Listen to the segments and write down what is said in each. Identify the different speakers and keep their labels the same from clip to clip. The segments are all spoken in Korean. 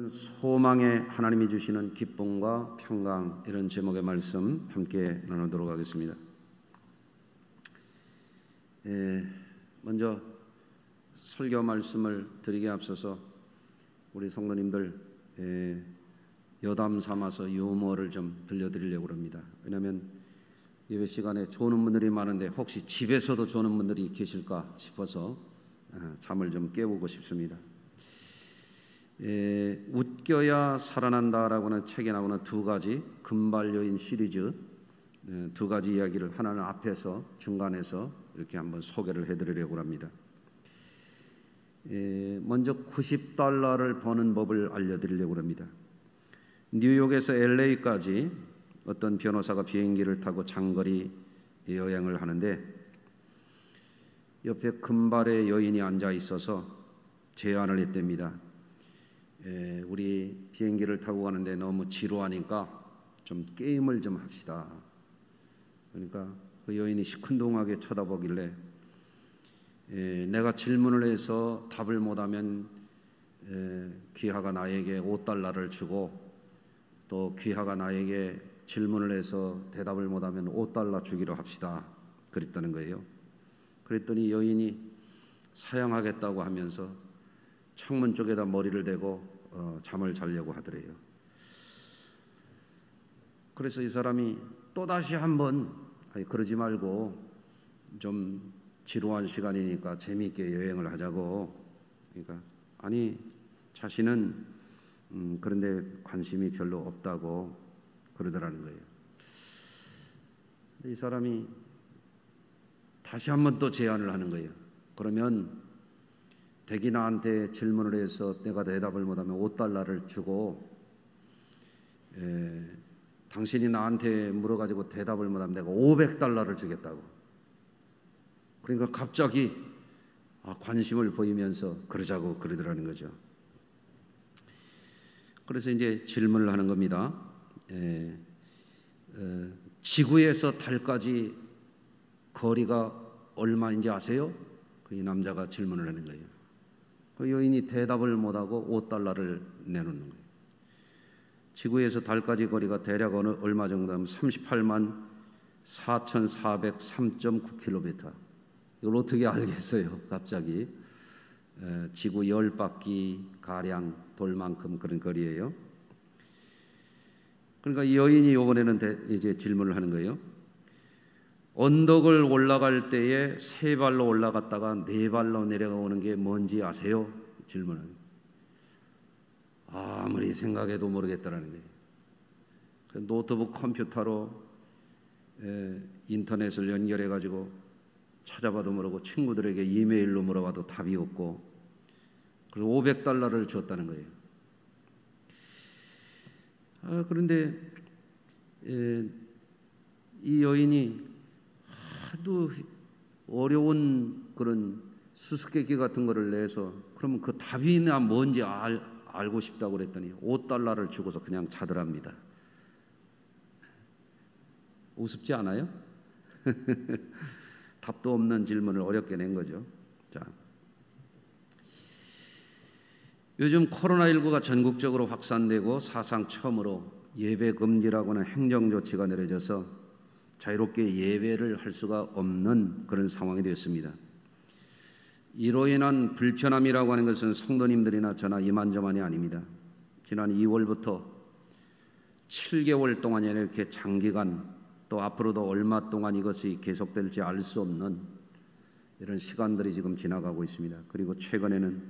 Speaker 1: 오늘은 소망에 하나님이 주시는 기쁨과 평강, 이런 제목의 말씀 함께 나누도록 하겠습니다. 먼저 설교 말씀을 드리기에 앞서서 우리 성도님들 여담 삼아서 유머를 좀 들려드리려고 합니다. 왜냐하면 예배 시간에 조는 분들이 많은데 혹시 집에서도 조는 분들이 계실까 싶어서 잠을 좀 깨우고 싶습니다. 웃겨야 살아난다라고 하는 책에 나오는 두 가지 금발여인 시리즈, 두 가지 이야기를 하나는 앞에서 중간에서 이렇게 한번 소개를 해드리려고 합니다. 먼저 $90를 버는 법을 알려드리려고 합니다. 뉴욕에서 LA까지 어떤 변호사가 비행기를 타고 장거리 여행을 하는데 옆에 금발의 여인이 앉아 있어서 제안을 했답니다. 우리 비행기를 타고 가는데 너무 지루하니까 좀 게임을 좀 합시다. 그러니까 그 여인이 시큰둥하게 쳐다보길래 내가 질문을 해서 답을 못하면 귀하가 나에게 $5를 주고 또 귀하가 나에게 질문을 해서 대답을 못하면 $5 주기로 합시다. 그랬다는 거예요. 그랬더니 여인이 사양하겠다고 하면서 창문 쪽에다 머리를 대고 잠을 자려고 하더래요. 그래서 이 사람이 또다시 한번 그러지 말고 좀 지루한 시간이니까 재미있게 여행을 하자고. 그러니까 아니 자신은 그런데 관심이 별로 없다고 그러더라는 거예요. 이 사람이 다시 한번 또 제안을 하는 거예요. 그러면 대기 나한테 질문을 해서 내가 대답을 못하면 $5를 주고 당신이 나한테 물어가지고 대답을 못하면 내가 $500를 주겠다고. 그러니까 갑자기 관심을 보이면서 그러자고 그러더라는 거죠. 그래서 이제 질문을 하는 겁니다. 지구에서 달까지 거리가 얼마인지 아세요? 이 남자가 질문을 하는 거예요. 그 여인이 대답을 못하고 $5를 내놓는 거예요. 지구에서 달까지 거리가 대략 얼마 정도 하면 384,403.9km. 이걸 어떻게 알겠어요? 갑자기 지구 10바퀴 가량 돌만큼 그런 거리예요. 그러니까 이 여인이 이번에는 이제 질문을 하는 거예요. 언덕을 올라갈 때에 3발로 올라갔다가 4발로 내려오는 게 뭔지 아세요? 질문을. 아무리 생각해도 모르겠다라는 거예요. 노트북 컴퓨터로 인터넷을 연결해 가지고 찾아봐도 모르고 친구들에게 이메일로 물어봐도 답이 없고 그래서 $500를 줬다는 거예요. 그런데 이 여인이 하도 어려운 그런 수수께끼 같은 거를 내서 그러면 그 답이나 뭔지 알고 싶다고 그랬더니 $5를 주고서 그냥 자더랍니다. 우습지 않아요? 답도 없는 질문을 어렵게 낸 거죠. 자, 요즘 코로나19가 전국적으로 확산되고 사상 처음으로 예배 금지라고 하는 행정 조치가 내려져서 자유롭게 예배를 할 수가 없는 그런 상황이 되었습니다. 이로 인한 불편함이라고 하는 것은 성도님들이나 저나 이만저만이 아닙니다. 지난 2월부터 7개월 동안이 이렇게 장기간 또 앞으로도 얼마 동안 이것이 계속될지 알 수 없는 이런 시간들이 지금 지나가고 있습니다. 그리고 최근에는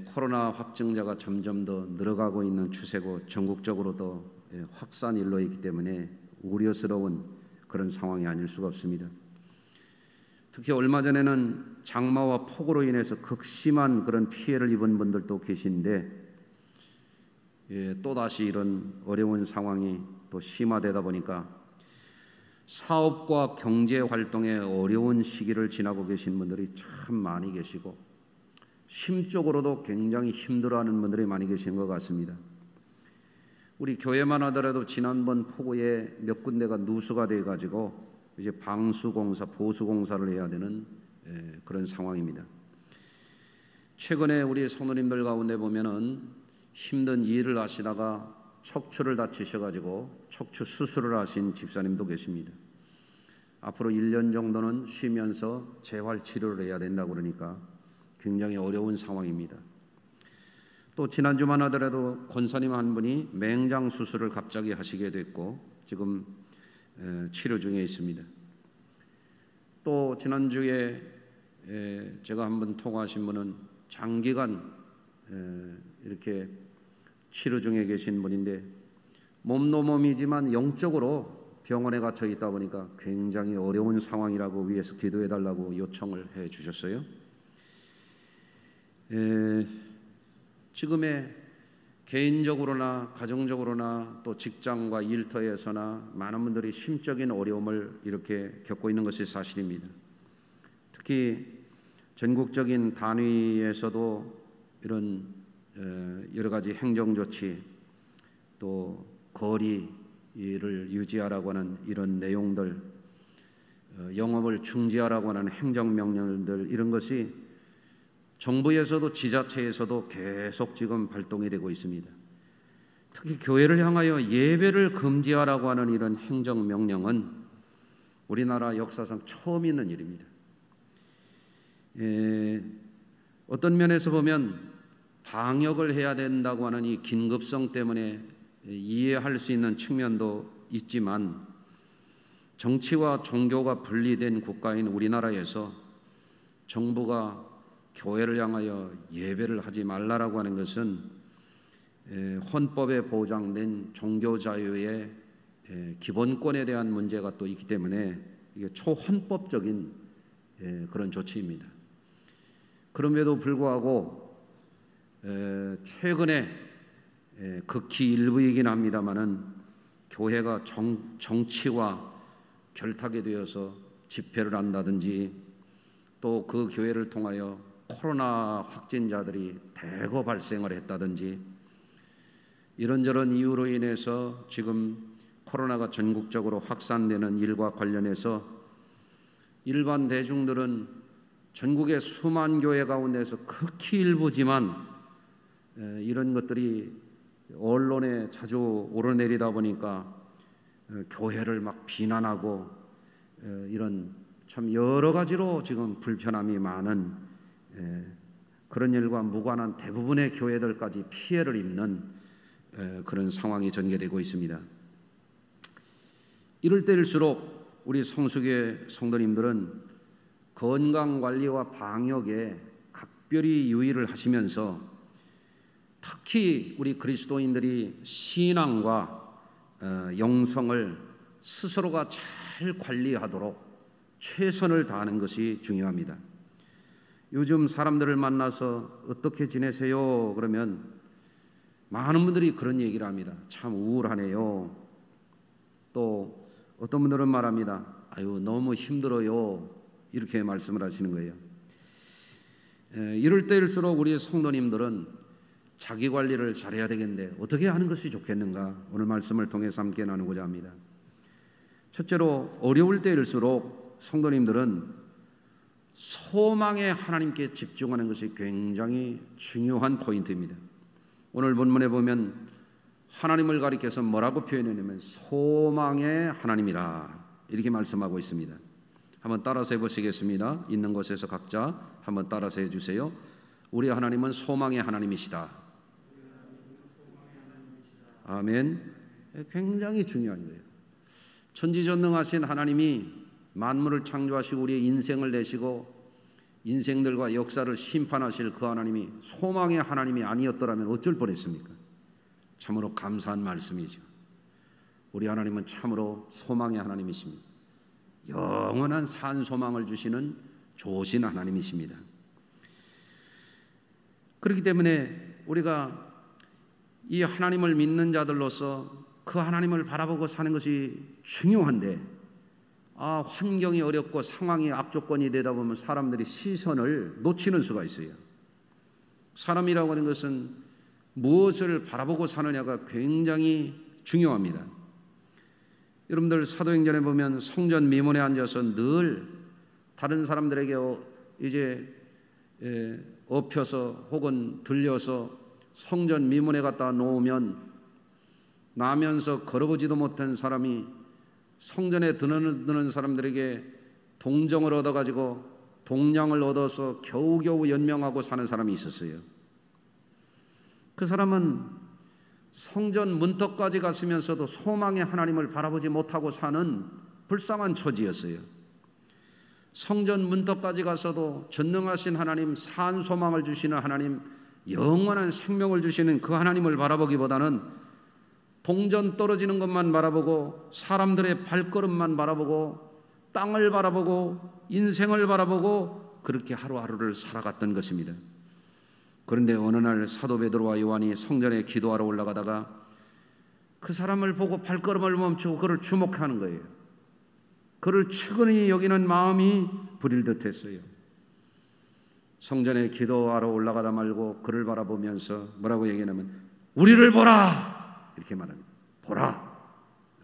Speaker 1: 코로나 확진자가 점점 더 늘어가고 있는 추세고 전국적으로도 확산 일로 있기 때문에 우려스러운 그런 상황이 아닐 수가 없습니다. 특히 얼마 전에는 장마와 폭우로 인해서 극심한 그런 피해를 입은 분들도 계신데 또다시 이런 어려운 상황이 또 심화되다 보니까 사업과 경제 활동에 어려운 시기를 지나고 계신 분들이 참 많이 계시고 심적으로도 굉장히 힘들어하는 분들이 많이 계신 것 같습니다. 우리 교회만 하더라도 지난번 폭우에 몇 군데가 누수가 돼가지고 이제 방수공사, 보수공사를 해야 되는 그런 상황입니다. 최근에 우리 성도님들 가운데 보면은 힘든 일을 하시다가 척추를 다치셔가지고 척추 수술을 하신 집사님도 계십니다. 앞으로 1년 정도는 쉬면서 재활 치료를 해야 된다고 그러니까 굉장히 어려운 상황입니다. 또 지난주만 하더라도 권사님 한 분이 맹장 수술을 갑자기 하시게 됐고 지금 치료 중에 있습니다. 또 지난주에 제가 한번 통화하신 분은 장기간 이렇게 치료 중에 계신 분인데 몸이지만 영적으로 병원에 갇혀 있다 보니까 굉장히 어려운 상황이라고 위에서 기도해 달라고 요청을 해 주셨어요. 지금의 개인적으로나 가정적으로나 또 직장과 일터에서나 많은 분들이 심적인 어려움을 이렇게 겪고 있는 것이 사실입니다. 특히 전국적인 단위에서도 이런 여러 가지 행정조치 또 거리를 유지하라고 하는 이런 내용들, 영업을 중지하라고 하는 행정명령들 이런 것이 정부에서도 지자체에서도 계속 지금 발동이 되고 있습니다. 특히 교회를 향하여 예배를 금지하라고 하는 이런 행정명령은 우리나라 역사상 처음 있는 일입니다. 어떤 면에서 보면 방역을 해야 된다고 하는 이 긴급성 때문에 이해할 수 있는 측면도 있지만 정치와 종교가 분리된 국가인 우리나라에서 정부가 교회를 향하여 예배를 하지 말라라고 하는 것은 헌법에 보장된 종교 자유의 기본권에 대한 문제가 또 있기 때문에 이게 초헌법적인 그런 조치입니다. 그럼에도 불구하고 최근에 극히 일부이긴 합니다마는 교회가 정치와 결탁이 되어서 집회를 한다든지 또 그 교회를 통하여 코로나 확진자들이 대거 발생을 했다든지 이런저런 이유로 인해서 지금 코로나가 전국적으로 확산되는 일과 관련해서 일반 대중들은 전국의 수만 교회 가운데서 극히 일부지만 이런 것들이 언론에 자주 오르내리다 보니까 교회를 막 비난하고 이런 참 여러 가지로 지금 불편함이 많은 그런 일과 무관한 대부분의 교회들까지 피해를 입는 그런 상황이 전개되고 있습니다. 이럴 때일수록 우리 성수교회 성도님들은 건강관리와 방역에 각별히 유의를 하시면서 특히 우리 그리스도인들이 신앙과 영성을 스스로가 잘 관리하도록 최선을 다하는 것이 중요합니다. 요즘 사람들을 만나서 어떻게 지내세요? 그러면 많은 분들이 그런 얘기를 합니다. 참 우울하네요. 또 어떤 분들은 말합니다. 아유 너무 힘들어요. 이렇게 말씀을 하시는 거예요. 이럴 때일수록 우리 성도님들은 자기 관리를 잘해야 되겠는데 어떻게 하는 것이 좋겠는가? 오늘 말씀을 통해서 함께 나누고자 합니다. 첫째로 어려울 때일수록 성도님들은 소망의 하나님께 집중하는 것이 굉장히 중요한 포인트입니다. 오늘 본문에 보면 하나님을 가리켜서 뭐라고 표현했냐면 소망의 하나님이라 이렇게 말씀하고 있습니다. 한번 따라서 해보시겠습니다. 있는 곳에서 각자 한번 따라서 해주세요. 우리 하나님은 소망의 하나님이시다. 아멘. 굉장히 중요한 거예요. 천지전능하신 하나님이 만물을 창조하시고 우리의 인생을 내시고 인생들과 역사를 심판하실 그 하나님이 소망의 하나님이 아니었더라면 어쩔 뻔했습니까? 참으로 감사한 말씀이죠. 우리 하나님은 참으로 소망의 하나님이십니다. 영원한 산 소망을 주시는 좋으신 하나님이십니다. 그렇기 때문에 우리가 이 하나님을 믿는 자들로서 그 하나님을 바라보고 사는 것이 중요한데 환경이 어렵고 상황이 악조건이 되다 보면 사람들이 시선을 놓치는 수가 있어요. 사람이라고 하는 것은 무엇을 바라보고 사느냐가 굉장히 중요합니다. 여러분들 사도행전에 보면 성전 미문에 앉아서 늘 다른 사람들에게 이제 엎혀서 혹은 들려서 성전 미문에 갖다 놓으면 나면서 걸어보지도 못한 사람이 성전에 드는 사람들에게 동정을 얻어가지고 동량을 얻어서 겨우겨우 연명하고 사는 사람이 있었어요. 그 사람은 성전 문턱까지 갔으면서도 소망의 하나님을 바라보지 못하고 사는 불쌍한 처지였어요. 성전 문턱까지 가서도 전능하신 하나님, 산 소망을 주시는 하나님, 영원한 생명을 주시는 그 하나님을 바라보기보다는 동전 떨어지는 것만 바라보고 사람들의 발걸음만 바라보고 땅을 바라보고 인생을 바라보고 그렇게 하루하루를 살아갔던 것입니다. 그런데 어느 날 사도 베드로와 요한이 성전에 기도하러 올라가다가 그 사람을 보고 발걸음을 멈추고 그를 주목하는 거예요. 그를 측은히 여기는 마음이 부릴 듯했어요. 성전에 기도하러 올라가다 말고 그를 바라보면서 뭐라고 얘기하냐면 우리를 보라! 이렇게 말합니다. 보라!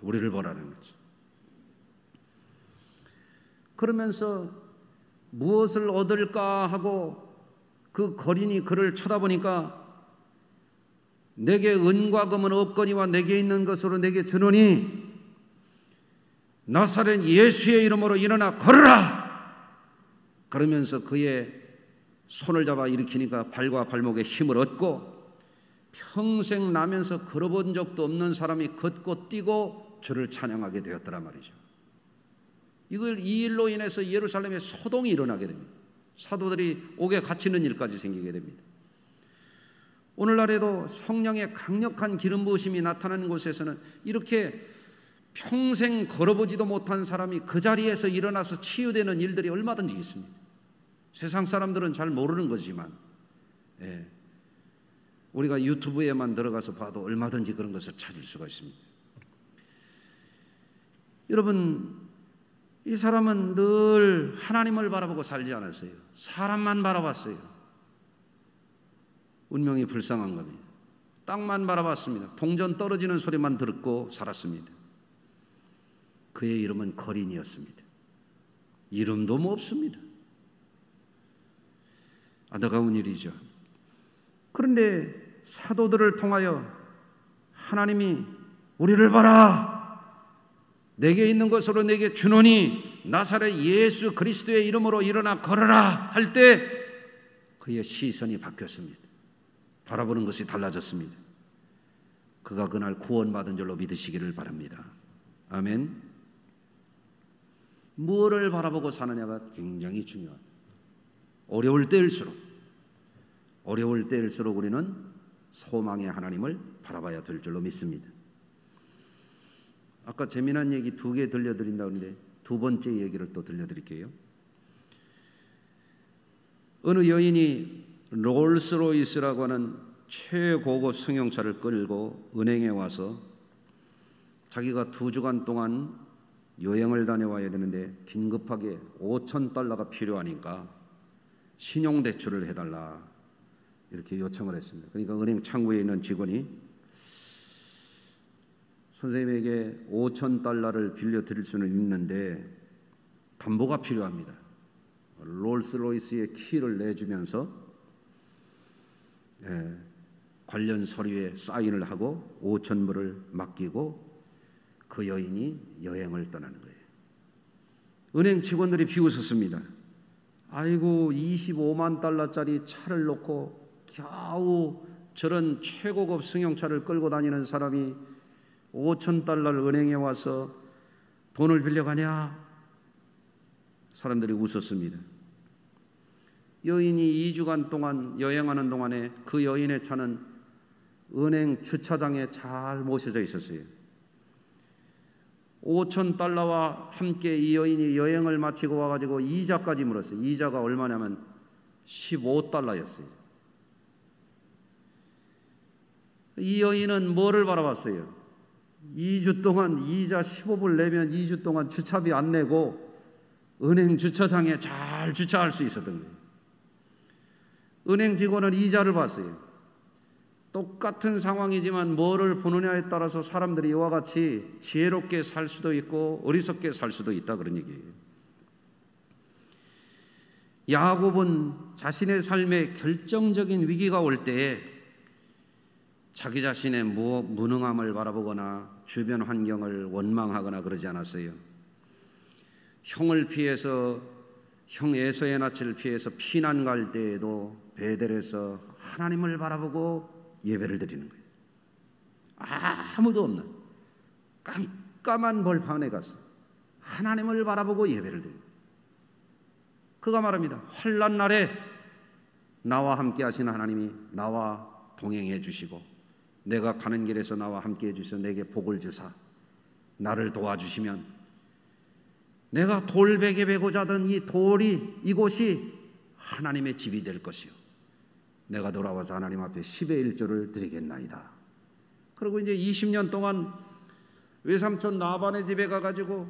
Speaker 1: 우리를 보라는 거죠. 그러면서 무엇을 얻을까 하고 그 거린이 그를 쳐다보니까 내게 은과 금은 없거니와 내게 있는 것으로 내게 주노니 나사렛 예수의 이름으로 일어나 걸으라! 그러면서 그의 손을 잡아 일으키니까 발과 발목에 힘을 얻고 평생 나면서 걸어본 적도 없는 사람이 걷고 뛰고 주를 찬양하게 되었더란 말이죠. 이 일로 인해서 예루살렘에 소동이 일어나게 됩니다. 사도들이 옥에 갇히는 일까지 생기게 됩니다. 오늘날에도 성령의 강력한 기름 부으심이 나타나는 곳에서는 이렇게 평생 걸어보지도 못한 사람이 그 자리에서 일어나서 치유되는 일들이 얼마든지 있습니다. 세상 사람들은 잘 모르는 거지만 우리가 유튜브에만 들어가서 봐도 얼마든지 그런 것을 찾을 수가 있습니다. 여러분, 이 사람은 늘 하나님을 바라보고 살지 않았어요. 사람만 바라봤어요. 운명이 불쌍한 겁니다. 땅만 바라봤습니다. 동전 떨어지는 소리만 듣고 살았습니다. 그의 이름은 거린이었습니다. 이름도 뭐 없습니다. 안타까운 일이죠. 그런데 사도들을 통하여 하나님이 우리를 봐라! 내게 있는 것으로 내게 주노니 나사렛 예수 그리스도의 이름으로 일어나 걸어라! 할 때 그의 시선이 바뀌었습니다. 바라보는 것이 달라졌습니다. 그가 그날 구원받은 줄로 믿으시기를 바랍니다. 아멘. 무엇을 바라보고 사느냐가 굉장히 중요합니다. 어려울 때일수록 우리는 소망의 하나님을 바라봐야 될 줄로 믿습니다. 아까 재미난 얘기 2개 들려드린다고 했는데 두 번째 얘기를 또 들려드릴게요. 어느 여인이 롤스로이스라고 하는 최고급 승용차를 끌고 은행에 와서 자기가 2주간 동안 여행을 다녀와야 되는데 긴급하게 $5,000가 필요하니까 신용대출을 해달라 이렇게 요청을 했습니다. 그러니까 은행 창구에 있는 직원이 선생님에게 $5,000를 빌려드릴 수는 있는데 담보가 필요합니다. 롤스로이스의 키를 내주면서 관련 서류에 사인을 하고 $5,000불을 맡기고 그 여인이 여행을 떠나는 거예요. 은행 직원들이 비웃었습니다. 아이고, $250,000짜리 차를 놓고 겨우 저런 최고급 승용차를 끌고 다니는 사람이 $5,000를 은행에 와서 돈을 빌려가냐? 사람들이 웃었습니다. 여인이 2주간 동안 여행하는 동안에 그 여인의 차는 은행 주차장에 잘 모셔져 있었어요. $5,000와 함께 이 여인이 여행을 마치고 와가지고 이자까지 물었어요. 이자가 얼마냐면 $15였어요. 이 여인은 뭐를 바라봤어요? 2주 동안 이자 15불 내면 2주 동안 주차비 안 내고 은행 주차장에 잘 주차할 수 있었던 거예요. 은행 직원은 이자를 봤어요. 똑같은 상황이지만 뭐를 보느냐에 따라서 사람들이 이와 같이 지혜롭게 살 수도 있고 어리석게 살 수도 있다, 그런 얘기예요. 야곱은 자신의 삶에 결정적인 위기가 올 때에 자기 자신의 무능함을 바라보거나 주변 환경을 원망하거나 그러지 않았어요. 형을 피해서, 형 에서의 낯을 피해서 피난 갈 때에도 베델에서 하나님을 바라보고 예배를 드리는 거예요. 아무도 없는 깜깜한 벌판에 가서 하나님을 바라보고 예배를 드립니다. 그가 말합니다. 환난 날에 나와 함께 하시는 하나님이 나와 동행해 주시고 내가 가는 길에서 나와 함께 해 주셔서 내게 복을 주사 나를 도와주시면 내가 돌베개 베고 자던 이곳이 하나님의 집이 될 것이요 내가 돌아와서 하나님 앞에 10의 1조를 드리겠나이다. 그리고 이제 20년 동안 외삼촌 라반의 집에 가가지고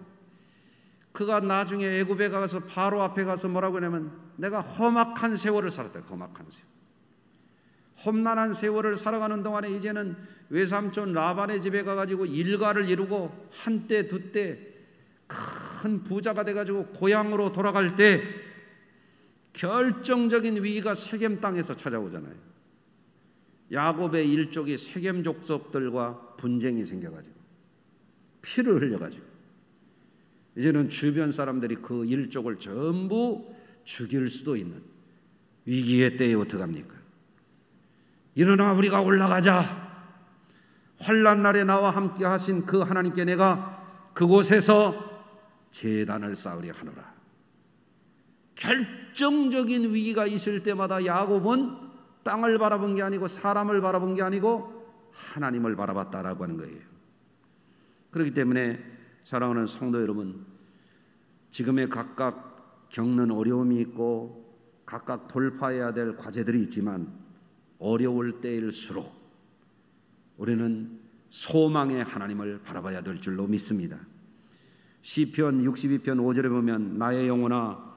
Speaker 1: 그가 나중에 애굽에 가서 바로 앞에 가서 뭐라고 하냐면 내가 험악한 세월을 살았다. 험악한 세월. 험난한 세월을 살아가는 동안에 이제는 외삼촌 라반의 집에 가가지고 일가를 이루고 한때 두때 큰 부자가 돼가지고 고향으로 돌아갈 때 결정적인 위기가 세겜 땅에서 찾아오잖아요. 야곱의 일족이 세겜 족속들과 분쟁이 생겨가지고 피를 흘려가지고 이제는 주변 사람들이 그 일족을 전부 죽일 수도 있는 위기의 때에 어떡합니까? 일어나 우리가 올라가자. 환난 날에 나와 함께 하신 그 하나님께 내가 그곳에서 제단을 쌓으려 하노라. 결정적인 위기가 있을 때마다 야곱은 땅을 바라본 게 아니고 사람을 바라본 게 아니고 하나님을 바라봤다라고 하는 거예요. 그렇기 때문에 사랑하는 성도 여러분, 지금의 각각 겪는 어려움이 있고 각각 돌파해야 될 과제들이 있지만 어려울 때일수록 우리는 소망의 하나님을 바라봐야 될 줄로 믿습니다. 시편 62편 5절에 보면 나의 영혼아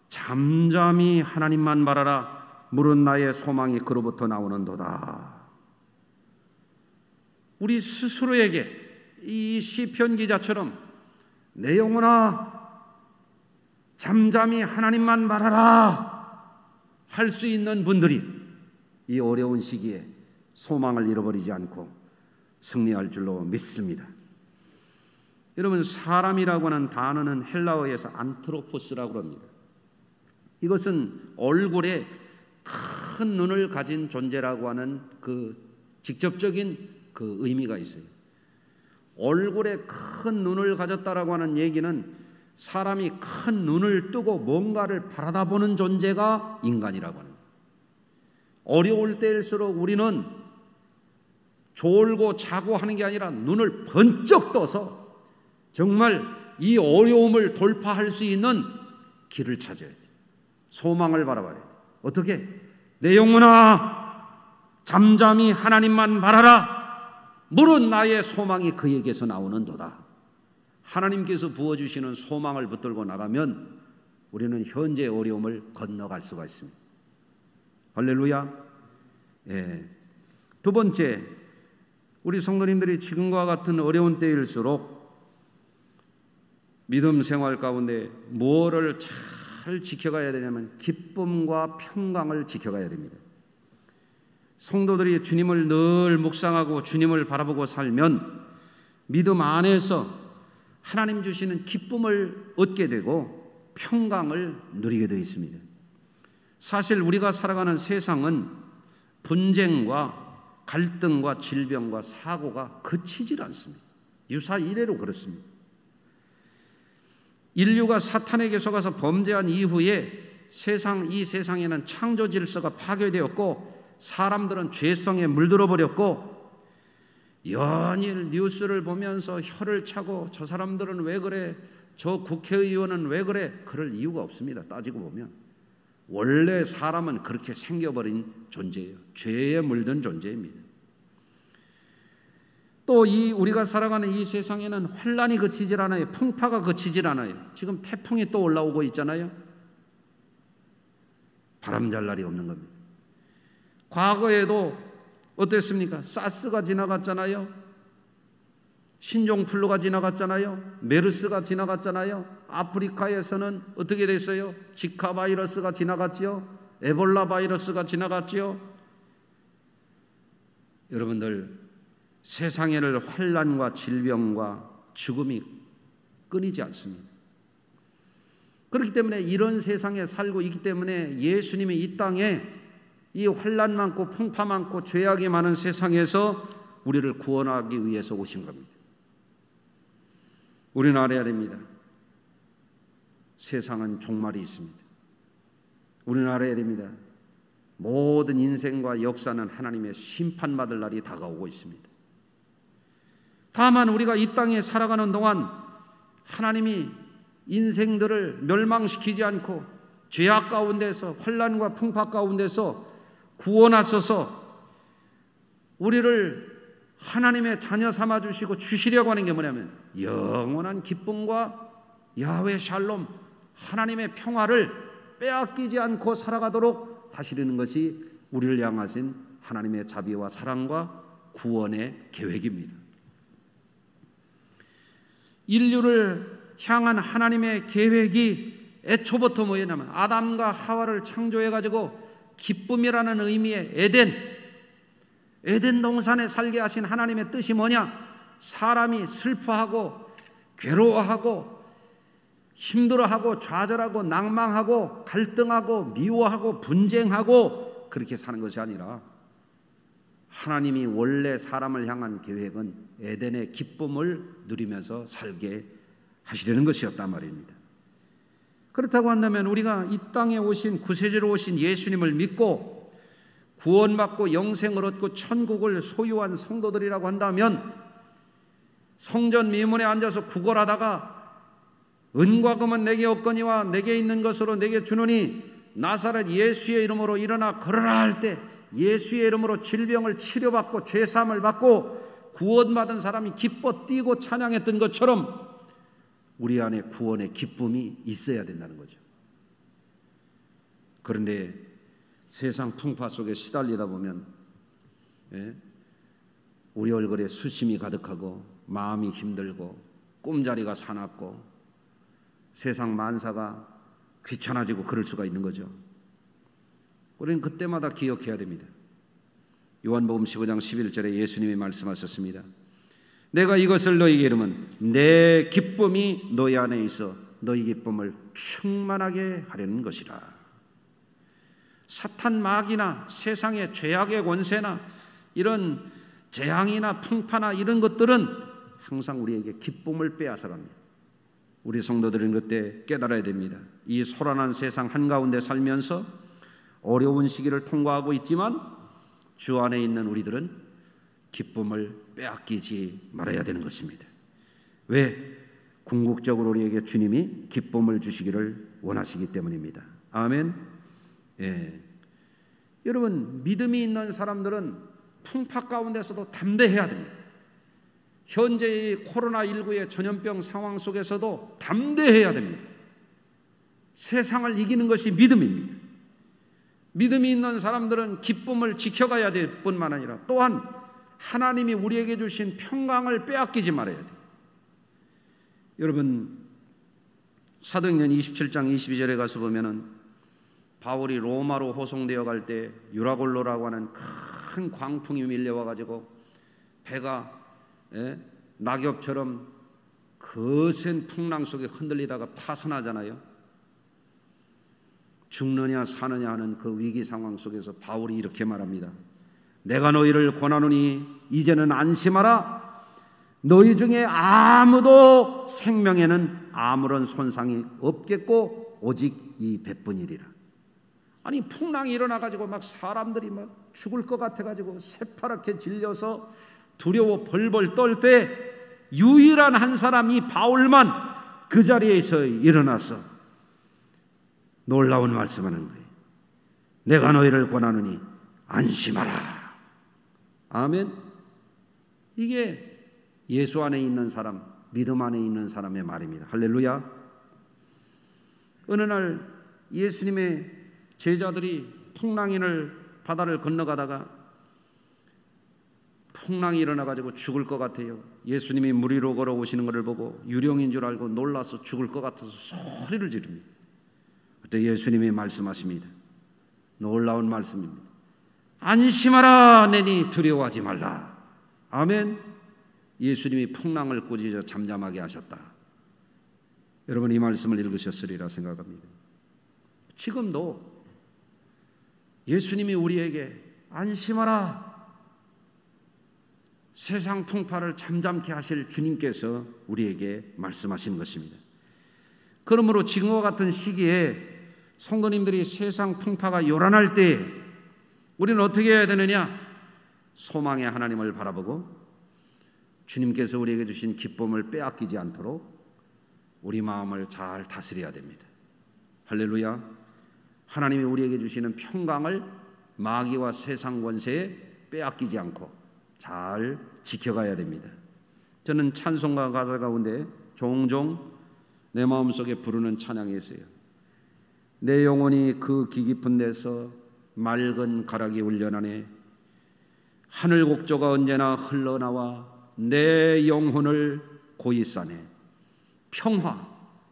Speaker 1: 잠잠히 하나님만 바라라. 물은 나의 소망이 그로부터 나오는도다. 우리 스스로에게 이 시편 기자처럼 내 영혼아 잠잠히 하나님만 바라라 할 수 있는 분들이 이 어려운 시기에 소망을 잃어버리지 않고 승리할 줄로 믿습니다. 여러분, 사람이라고 하는 단어는 헬라어에서 안트로포스라고 합니다. 이것은 얼굴에 큰 눈을 가진 존재라고 하는 그 직접적인 그 의미가 있어요. 얼굴에 큰 눈을 가졌다라고 하는 얘기는 사람이 큰 눈을 뜨고 뭔가를 바라다보는 존재가 인간이라고 하는 거예요. 어려울 때일수록 우리는 졸고 자고 하는 게 아니라 눈을 번쩍 떠서 정말 이 어려움을 돌파할 수 있는 길을 찾아야 돼요. 소망을 바라봐야 돼요. 어떻게? 내 영혼아 잠잠히 하나님만 바라라. 물은 나의 소망이 그에게서 나오는도다. 하나님께서 부어주시는 소망을 붙들고 나가면 우리는 현재의 어려움을 건너갈 수가 있습니다. 할렐루야. 예. 두 번째, 우리 성도님들이 지금과 같은 어려운 때일수록 믿음 생활 가운데 뭐를 잘 지켜가야 되냐면 기쁨과 평강을 지켜가야 됩니다. 성도들이 주님을 늘 묵상하고 주님을 바라보고 살면 믿음 안에서 하나님 주시는 기쁨을 얻게 되고 평강을 누리게 되어 있습니다. 사실 우리가 살아가는 세상은 분쟁과 갈등과 질병과 사고가 그치질 않습니다. 유사 이래로 그렇습니다. 인류가 사탄에게 속아서 범죄한 이후에 이 세상에는 창조 질서가 파괴되었고 사람들은 죄성에 물들어 버렸고 연일 뉴스를 보면서 혀를 차고 저 사람들은 왜 그래? 저 국회의원은 왜 그래? 그럴 이유가 없습니다. 따지고 보면 원래 사람은 그렇게 생겨버린 존재예요. 죄에 물든 존재입니다. 또 우리가 살아가는 이 세상에는 환란이 그치질 않아요. 풍파가 그치질 않아요. 지금 태풍이 또 올라오고 있잖아요. 바람 잘 날이 없는 겁니다. 과거에도 어땠습니까? 사스가 지나갔잖아요. 신종플루가 지나갔잖아요. 메르스가 지나갔잖아요. 아프리카에서는 어떻게 됐어요? 지카 바이러스가 지나갔지요. 에볼라 바이러스가 지나갔지요. 여러분들, 세상에는 환난과 질병과 죽음이 끊이지 않습니다. 그렇기 때문에 이런 세상에 살고 있기 때문에 예수님이 이 땅에 이 환난 많고 풍파 많고 죄악이 많은 세상에서 우리를 구원하기 위해서 오신 겁니다. 우리는 알아야 됩니다. 세상은 종말이 있습니다. 우리는 알아야 됩니다. 모든 인생과 역사는 하나님의 심판받을 날이 다가오고 있습니다. 다만 우리가 이 땅에 살아가는 동안 하나님이 인생들을 멸망시키지 않고 죄악 가운데서 환난과 풍파 가운데서 구원하셔서 우리를 하나님의 자녀 삼아 주시고 주시려고 하는 게 뭐냐면 영원한 기쁨과 야훼 샬롬, 하나님의 평화를 빼앗기지 않고 살아가도록 하시려는 것이 우리를 향하신 하나님의 자비와 사랑과 구원의 계획입니다. 인류를 향한 하나님의 계획이 애초부터 뭐였냐면 아담과 하와를 창조해가지고 기쁨이라는 의미의 에덴 동산에 살게 하신 하나님의 뜻이 뭐냐? 사람이 슬퍼하고 괴로워하고 힘들어하고 좌절하고 낭망하고 갈등하고 미워하고 분쟁하고 그렇게 사는 것이 아니라 하나님이 원래 사람을 향한 계획은 에덴의 기쁨을 누리면서 살게 하시려는 것이었단 말입니다. 그렇다고 한다면 우리가 이 땅에 오신 구세주로 오신 예수님을 믿고 구원받고 영생을 얻고 천국을 소유한 성도들이라고 한다면 성전 미문에 앉아서 구걸하다가 은과 금은 내게 없거니와 내게 있는 것으로 내게 주노니 나사렛 예수의 이름으로 일어나 걸어라 할 때 예수의 이름으로 질병을 치료받고 죄사함을 받고 구원받은 사람이 기뻐 뛰고 찬양했던 것처럼 우리 안에 구원의 기쁨이 있어야 된다는 거죠. 그런데 세상 풍파 속에 시달리다 보면 우리 얼굴에 수심이 가득하고 마음이 힘들고 꿈자리가 사납고 세상 만사가 귀찮아지고 그럴 수가 있는 거죠. 우리는 그때마다 기억해야 됩니다. 요한복음 15장 11절에 예수님이 말씀하셨습니다. 내가 이것을 너희에게 이르면 내 기쁨이 너희 안에 있어 너희 기쁨을 충만하게 하려는 것이라. 사탄 마귀나 세상의 죄악의 권세나 이런 재앙이나 풍파나 이런 것들은 항상 우리에게 기쁨을 빼앗아갑니다. 우리 성도들은 그때 깨달아야 됩니다. 이 소란한 세상 한가운데 살면서 어려운 시기를 통과하고 있지만 주 안에 있는 우리들은 기쁨을 빼앗기지 말아야 되는 것입니다. 왜? 궁극적으로 우리에게 주님이 기쁨을 주시기를 원하시기 때문입니다. 아멘. 여러분, 믿음이 있는 사람들은 풍파 가운데서도 담대해야 됩니다. 현재의 코로나19의 전염병 상황 속에서도 담대해야 됩니다. 세상을 이기는 것이 믿음입니다. 믿음이 있는 사람들은 기쁨을 지켜가야 될 뿐만 아니라 또한 하나님이 우리에게 주신 평강을 빼앗기지 말아야 돼요. 여러분, 사도행전 27장 22절에 가서 보면은 바울이 로마로 호송되어 갈 때 유라골로라고 하는 큰 광풍이 밀려와 가지고 배가 낙엽처럼 거센 풍랑 속에 흔들리다가 파선하잖아요. 죽느냐 사느냐 하는 그 위기 상황 속에서 바울이 이렇게 말합니다. 내가 너희를 권하노니 이제는 안심하라. 너희 중에 아무도 생명에는 아무런 손상이 없겠고 오직 이 배뿐이리라. 아니, 풍랑이 일어나가지고 막 사람들이 막 죽을 것 같아가지고 새파랗게 질려서 두려워 벌벌 떨 때 유일한 한 사람이 바울만 그 자리에서 일어나서 놀라운 말씀하는 거예요. 내가 너희를 권하노니 안심하라. 아멘. 이게 예수 안에 있는 사람, 믿음 안에 있는 사람의 말입니다. 할렐루야. 어느 날 예수님의 제자들이 풍랑인을 바다를 건너가다가 풍랑이 일어나가지고 죽을 것 같아요. 예수님이 물 위로 걸어오시는 것을 보고 유령인 줄 알고 놀라서 죽을 것 같아서 소리를 지릅니다. 그때 예수님이 말씀하십니다. 놀라운 말씀입니다. 안심하라 내니 두려워하지 말라. 아멘. 예수님이 풍랑을 꾸짖어 잠잠하게 하셨다. 여러분 이 말씀을 읽으셨으리라 생각합니다. 지금도 예수님이 우리에게 안심하라, 세상 풍파를 잠잠케 하실 주님께서 우리에게 말씀하신 것입니다. 그러므로 지금과 같은 시기에 성도님들이 세상 풍파가 요란할 때 우리는 어떻게 해야 되느냐? 소망의 하나님을 바라보고 주님께서 우리에게 주신 기쁨을 빼앗기지 않도록 우리 마음을 잘 다스려야 됩니다. 할렐루야. 하나님이 우리에게 주시는 평강을 마귀와 세상 권세에 빼앗기지 않고 잘 지켜가야 됩니다. 저는 찬송가 가사 가운데 종종 내 마음속에 부르는 찬양이 있어요. 내 영혼이 그 기 깊은 데서 맑은 가락이 울려나네. 하늘 곡조가 언제나 흘러나와 내 영혼을 고이 싸네.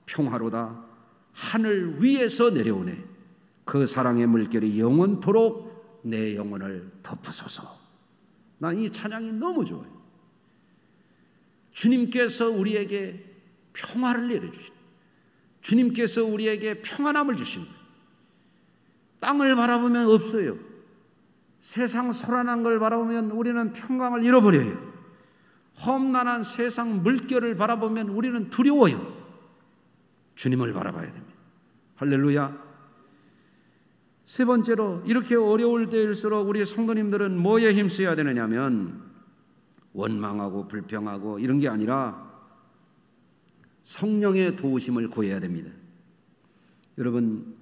Speaker 1: 평화로다 하늘 위에서 내려오네. 그 사랑의 물결이 영원토록 내 영혼을 덮으소서. 난 이 찬양이 너무 좋아요. 주님께서 우리에게 평화를 내려주십니다. 주님께서 우리에게 평안함을 주십니다. 땅을 바라보면 없어요. 세상 소란한 걸 바라보면 우리는 평강을 잃어버려요. 험난한 세상 물결을 바라보면 우리는 두려워요. 주님을 바라봐야 됩니다. 할렐루야. 세 번째로 이렇게 어려울 때일수록 우리 성도님들은 뭐에 힘써야 되느냐면 원망하고 불평하고 이런 게 아니라 성령의 도우심을 구해야 됩니다. 여러분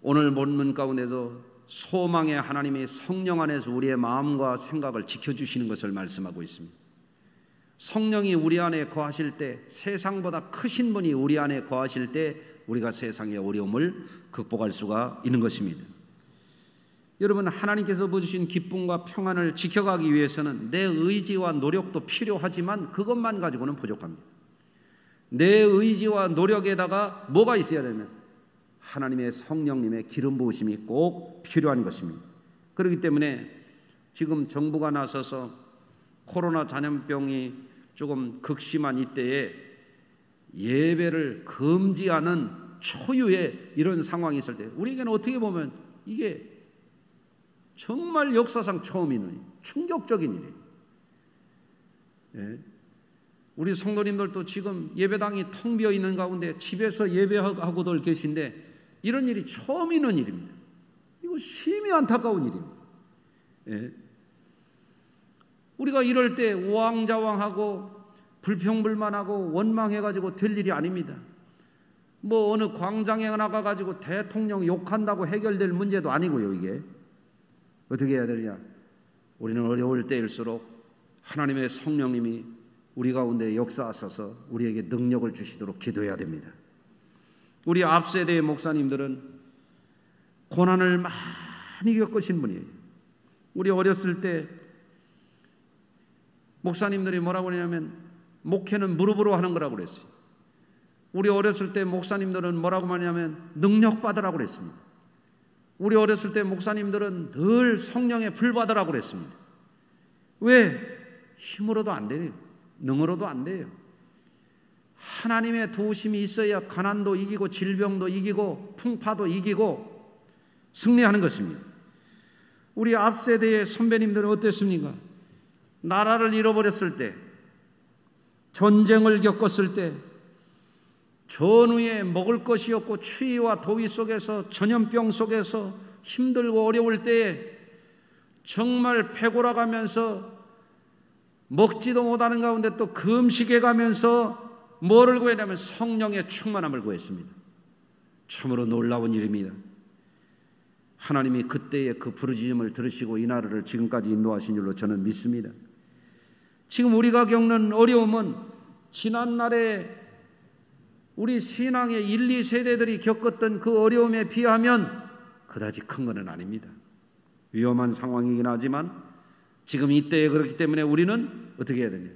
Speaker 1: 오늘 본문 가운데서 소망의 하나님이 성령 안에서 우리의 마음과 생각을 지켜주시는 것을 말씀하고 있습니다. 성령이 우리 안에 거하실 때, 세상보다 크신 분이 우리 안에 거하실 때 우리가 세상의 어려움을 극복할 수가 있는 것입니다. 여러분 하나님께서 주신 기쁨과 평안을 지켜가기 위해서는 내 의지와 노력도 필요하지만 그것만 가지고는 부족합니다. 내 의지와 노력에다가 뭐가 있어야 되면 하나님의 성령님의 기름 부으심이 꼭 필요한 것입니다. 그렇기 때문에 지금 정부가 나서서 코로나 전염병이 조금 극심한 이때에 예배를 금지하는 초유의 이런 상황이 있을 때 우리에게는 어떻게 보면 이게 정말 역사상 처음 있는 충격적인 일이에요. 예. 우리 성도님들도 지금 예배당이 텅 비어 있는 가운데 집에서 예배하고들 계신데 이런 일이 처음 있는 일입니다. 이거 심히 안타까운 일입니다. 예. 우리가 이럴 때 우왕좌왕하고 불평불만하고 원망해가지고 될 일이 아닙니다. 뭐 어느 광장에 나가가지고 대통령 욕한다고 해결될 문제도 아니고요. 이게 어떻게 해야 되냐? 우리는 어려울 때일수록 하나님의 성령님이 우리 가운데 역사하셔서 우리에게 능력을 주시도록 기도해야 됩니다. 우리 앞세대의 목사님들은 고난을 많이 겪으신 분이에요. 우리 어렸을 때 목사님들이 뭐라고 그러냐면 목회는 무릎으로 하는 거라고 그랬어요. 우리 어렸을 때 목사님들은 뭐라고 하냐면 능력 받으라고 그랬습니다. 우리 어렸을 때 목사님들은 늘 성령의 불 받으라고 그랬습니다. 왜? 힘으로도 안 돼요. 능으로도 안 돼요. 하나님의 도우심이 있어야 가난도 이기고 질병도 이기고 풍파도 이기고 승리하는 것입니다. 우리 앞세대의 선배님들은 어땠습니까? 나라를 잃어버렸을 때, 전쟁을 겪었을 때, 전후에 먹을 것이 없고 추위와 더위 속에서 전염병 속에서 힘들고 어려울 때에 정말 패골아가면서 먹지도 못하는 가운데 또 금식해 가면서 뭐를 구했냐면 성령의 충만함을 구했습니다. 참으로 놀라운 일입니다. 하나님이 그때의 그 부르짖음을 들으시고 이 나라를 지금까지 인도하신 줄로 저는 믿습니다. 지금 우리가 겪는 어려움은 지난날에 우리 신앙의 1, 2세대들이 겪었던 그 어려움에 비하면 그다지 큰 것은 아닙니다. 위험한 상황이긴 하지만 지금 이때에 그렇기 때문에 우리는 어떻게 해야 되냐?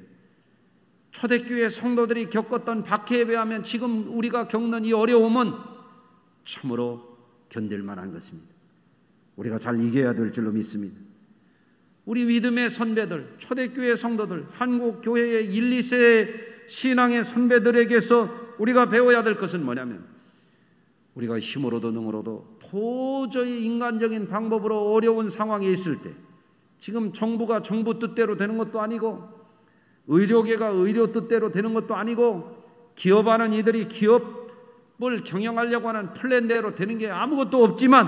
Speaker 1: 초대교회 성도들이 겪었던 박해에 비하면 지금 우리가 겪는 이 어려움은 참으로 견딜 만한 것입니다. 우리가 잘 이겨야 될 줄로 믿습니다. 우리 믿음의 선배들, 초대교회 성도들, 한국 교회의 1, 2세 신앙의 선배들에게서 우리가 배워야 될 것은 뭐냐면, 우리가 힘으로도 능으로도 도저히 인간적인 방법으로 어려운 상황에 있을 때, 지금 정부가 정부 뜻대로 되는 것도 아니고, 의료계가 의료 뜻대로 되는 것도 아니고, 기업하는 이들이 기업을 경영하려고 하는 플랜대로 되는 게 아무것도 없지만,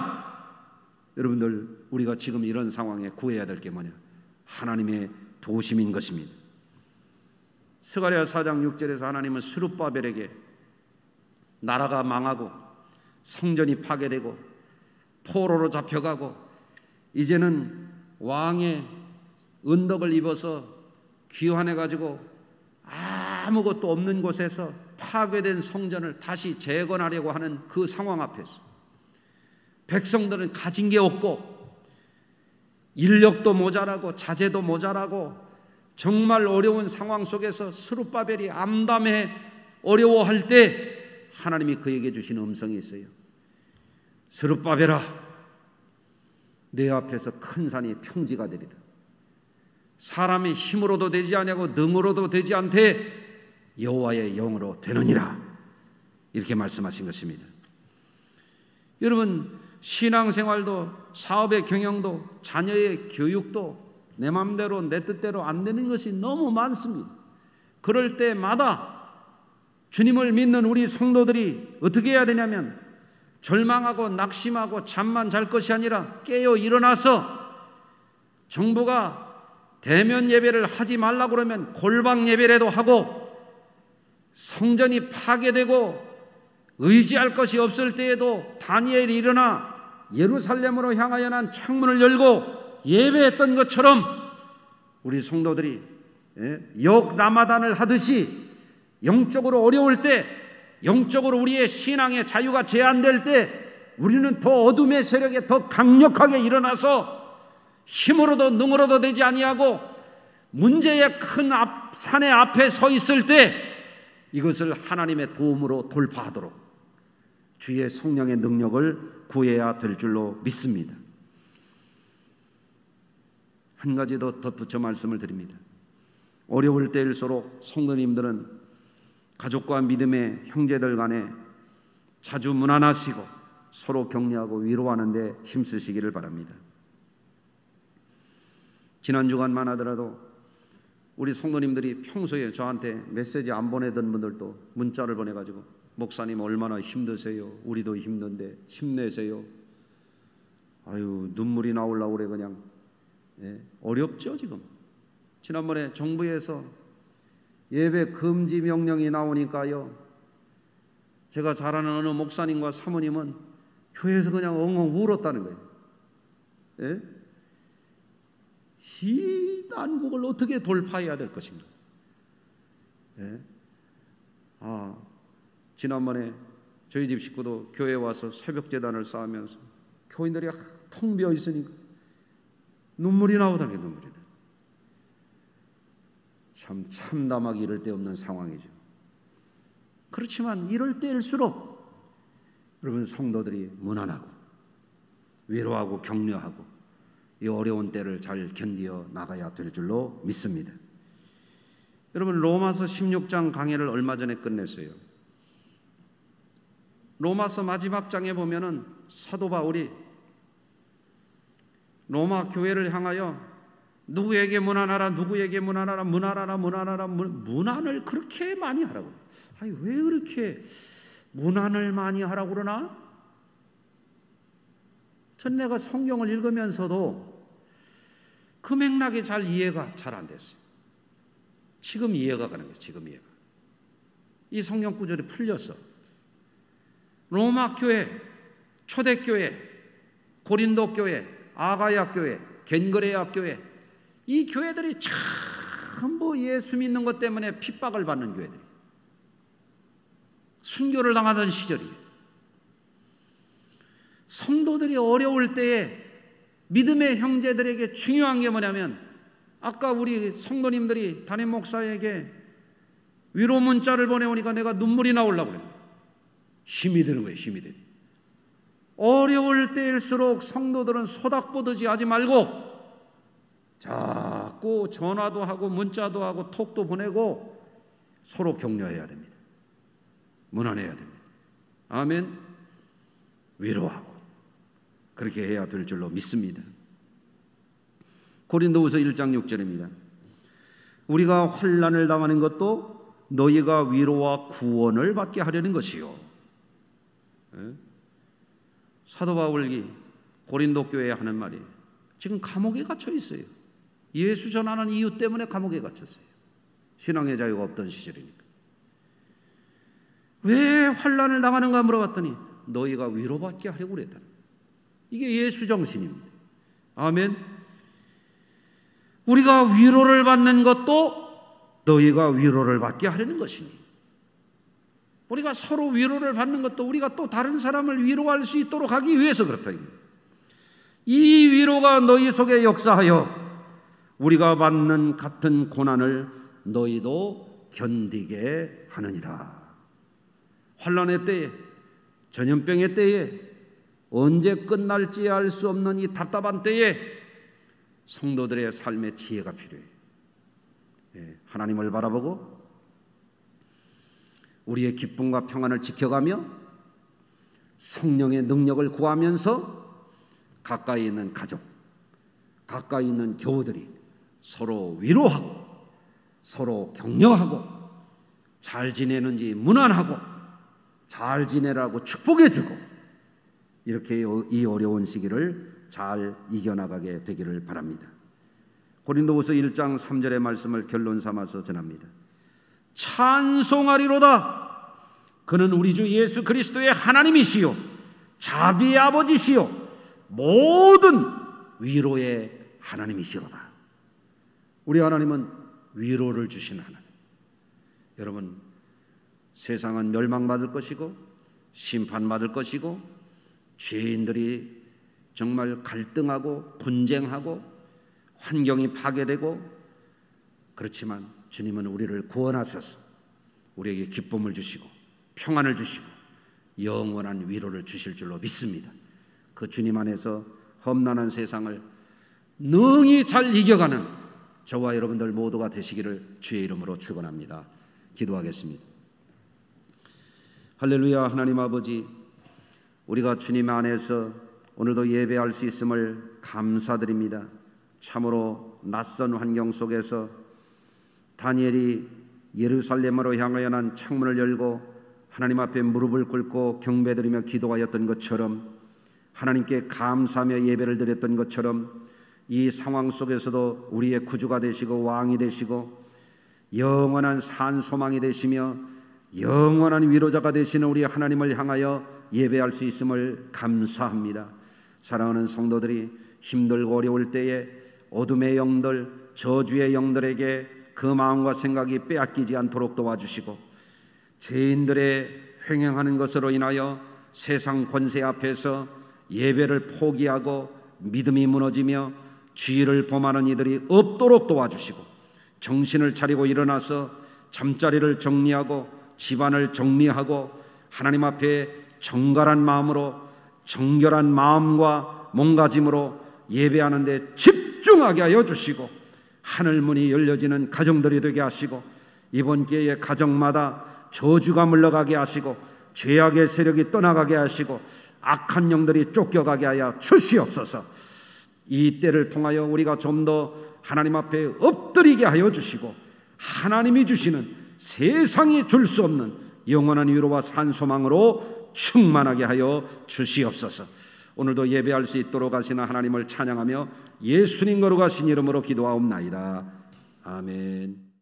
Speaker 1: 여러분들, 우리가 지금 이런 상황에 구해야 될 게 뭐냐? 하나님의 도우심인 것입니다. 스가랴 4장 6절에서 하나님은 스룹바벨에게 나라가 망하고 성전이 파괴되고 포로로 잡혀가고 이제는 왕의 은덕을 입어서 귀환해가지고 아무것도 없는 곳에서 파괴된 성전을 다시 재건하려고 하는 그 상황 앞에서 백성들은 가진 게 없고 인력도 모자라고 자재도 모자라고 정말 어려운 상황 속에서 스룹바벨이 암담해 어려워할 때 하나님이 그에게 주신 음성이 있어요. 스룹바벨아, 내 앞에서 큰 산이 평지가 되리라. 사람의 힘으로도 되지 아니하고 능으로도 되지 않되 여호와의 영으로 되느니라. 이렇게 말씀하신 것입니다. 여러분, 신앙생활도 사업의 경영도 자녀의 교육도 내 마음대로 내 뜻대로 안 되는 것이 너무 많습니다. 그럴 때마다 주님을 믿는 우리 성도들이 어떻게 해야 되냐면, 절망하고 낙심하고 잠만 잘 것이 아니라 깨어 일어나서 정부가 대면 예배를 하지 말라고 그러면 골방 예배라도 하고, 성전이 파괴되고 의지할 것이 없을 때에도 다니엘이 일어나 예루살렘으로 향하여 난 창문을 열고 예배했던 것처럼 우리 성도들이 역 라마단을 하듯이 영적으로 어려울 때, 영적으로 우리의 신앙의 자유가 제한될 때 우리는 더 어둠의 세력에 더 강력하게 일어나서 힘으로도 능으로도 되지 아니하고 문제의 큰 산의 앞에 서 있을 때 이것을 하나님의 도움으로 돌파하도록 주의 성령의 능력을 구해야 될 줄로 믿습니다. 한 가지 더 덧붙여 말씀을 드립니다. 어려울 때일수록 성도님들은 가족과 믿음의 형제들 간에 자주 문안하시고 서로 격려하고 위로하는 데 힘쓰시기를 바랍니다. 지난 주간만 하더라도 우리 성도님들이 평소에 저한테 메시지 안 보내던 분들도 문자를 보내가지고, 목사님 얼마나 힘드세요? 우리도 힘든데 힘내세요. 아유, 눈물이 나오려고 그래. 그냥 어렵죠 지금. 지난번에 정부에서 예배 금지 명령이 나오니까요, 제가 잘 아는 어느 목사님과 사모님은 교회에서 그냥 엉엉 울었다는 거예요. 예? 이 난국을 어떻게 돌파해야 될 것인가. 예? 지난번에 저희 집 식구도 교회에 와서 새벽 제단을 쌓으면서 교인들이 텅 비어 있으니까 눈물이 나오더니 눈물이 나. 참 참담하기 이를 데 없는 상황이죠. 그렇지만 이럴 때일수록 여러분 성도들이 문안하고 위로하고 격려하고 이 어려운 때를 잘 견디어 나가야 될 줄로 믿습니다. 여러분, 로마서 16장 강해를 얼마 전에 끝냈어요. 로마서 마지막 장에 보면은 사도 바울이 로마 교회를 향하여 누구에게 문안하라, 누구에게 문안하라, 문안하라, 문안을 그렇게 많이 하라고. 아니, 왜 그렇게 문안을 많이 하라고 그러나? 전 내가 성경을 읽으면서도 그 맥락이 잘 이해가 잘 안 됐어요. 지금 이해가 가는 거예요. 지금 이해가. 이 성경 구절이 풀렸어. 로마 교회, 초대교회, 고린도 교회, 아가야 교회, 겐그레야 교회, 이 교회들이 전부 예수 믿는 것 때문에 핍박을 받는 교회들이, 순교를 당하던 시절이에요. 성도들이 어려울 때에 믿음의 형제들에게 중요한 게 뭐냐면 아까 우리 성도님들이 담임 목사에게 위로 문자를 보내오니까 내가 눈물이 나오려고 그래요. 힘이 드는 거예요. 힘이 드는. 어려울 때일수록 성도들은 소닥보듯이 하지 말고 자꾸 전화도 하고 문자도 하고 톡도 보내고 서로 격려해야 됩니다. 문안해야 됩니다. 아멘. 위로하고 그렇게 해야 될 줄로 믿습니다. 고린도후서 1장 6절입니다. 우리가 환난을 당하는 것도 너희가 위로와 구원을 받게 하려는 것이요. 사도 바울이 고린도 교회에 하는 말이 지금 감옥에 갇혀 있어요. 예수 전하는 이유 때문에 감옥에 갇혔어요. 신앙의 자유가 없던 시절이니까. 왜 환난을 당하는가 물어봤더니 너희가 위로받게 하려고 그랬다. 이게 예수 정신입니다. 아멘. 우리가 위로를 받는 것도 너희가 위로를 받게 하려는 것이니, 우리가 서로 위로를 받는 것도 우리가 또 다른 사람을 위로할 수 있도록 하기 위해서 그렇다. 이 위로가 너희 속에 역사하여 우리가 받는 같은 고난을 너희도 견디게 하느니라. 환난의 때에, 전염병의 때에, 언제 끝날지 알 수 없는 이 답답한 때에 성도들의 삶의 지혜가 필요해요. 하나님을 바라보고 우리의 기쁨과 평안을 지켜가며 성령의 능력을 구하면서 가까이 있는 가족, 가까이 있는 교우들이 서로 위로하고 서로 격려하고 잘 지내는지 문안하고 잘 지내라고 축복해주고 이렇게 이 어려운 시기를 잘 이겨나가게 되기를 바랍니다. 고린도후서 1장 3절의 말씀을 결론 삼아서 전합니다. 찬송하리로다. 그는 우리 주 예수 그리스도의 하나님이시요 자비의 아버지시요 모든 위로의 하나님이시로다. 우리 하나님은 위로를 주신 하나님. 여러분, 세상은 멸망받을 것이고 심판받을 것이고 죄인들이 정말 갈등하고 분쟁하고 환경이 파괴되고, 그렇지만 주님은 우리를 구원하셔서 우리에게 기쁨을 주시고 평안을 주시고 영원한 위로를 주실 줄로 믿습니다. 그 주님 안에서 험난한 세상을 능히 잘 이겨가는 저와 여러분들 모두가 되시기를 주의 이름으로 축원합니다. 기도하겠습니다. 할렐루야. 하나님 아버지, 우리가 주님 안에서 오늘도 예배할 수 있음을 감사드립니다. 참으로 낯선 환경 속에서 다니엘이 예루살렘으로 향하여 난 창문을 열고 하나님 앞에 무릎을 꿇고 경배드리며 기도하였던 것처럼, 하나님께 감사하며 예배를 드렸던 것처럼 이 상황 속에서도 우리의 구주가 되시고 왕이 되시고 영원한 산소망이 되시며 영원한 위로자가 되시는 우리 하나님을 향하여 예배할 수 있음을 감사합니다. 사랑하는 성도들이 힘들고 어려울 때에 어둠의 영들, 저주의 영들에게 그 마음과 생각이 빼앗기지 않도록 도와주시고, 죄인들의 횡행하는 것으로 인하여 세상 권세 앞에서 예배를 포기하고 믿음이 무너지며 죄를 범하는 이들이 없도록 도와주시고, 정신을 차리고 일어나서 잠자리를 정리하고 집안을 정리하고 하나님 앞에 정갈한 마음으로, 정결한 마음과 몸가짐으로 예배하는 데 집중하게 하여 주시고, 하늘 문이 열려지는 가정들이 되게 하시고, 이번 기회에 가정마다 저주가 물러가게 하시고 죄악의 세력이 떠나가게 하시고 악한 영들이 쫓겨가게 하여 주시옵소서. 이 때를 통하여 우리가 좀 더 하나님 앞에 엎드리게 하여 주시고, 하나님이 주시는 세상이 줄 수 없는 영원한 위로와 산소망으로 충만하게 하여 주시옵소서. 오늘도 예배할 수 있도록 하시는 하나님을 찬양하며 예수님 거룩하신 이름으로 기도하옵나이다. 아멘.